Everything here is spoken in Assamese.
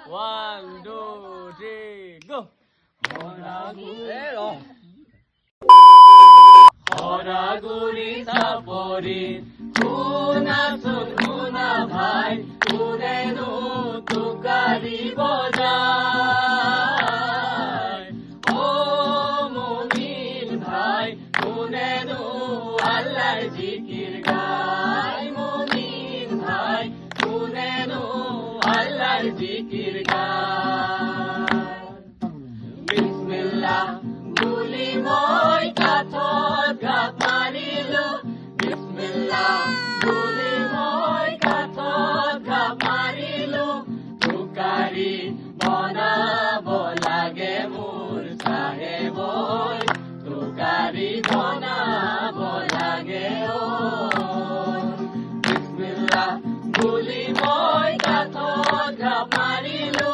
1, 2, 3, go! হরাগুড়ি সাপরি শুনা শুন শুনা ভাই কোনেনো তুকারি বজায় ও মুমিন ভাই কোনেনো আল্লাহর জিকির গায় মুমিন ভাই কোনেনো আল্লাহর জিকির গায় বিসমিল্লাহ গুলি মই কাঠত ঘাপ মাৰিলো বিসমিল্লাহ গুলি মই কাঠত ঘাপ মাৰিলো তুকাৰি বনাব লাগে মোৰ চাহেবই তুকাৰি বনাব লাগে ঐ বিসমিল্লাহ গুলি মই কাঠত ঘাপ মাৰিলো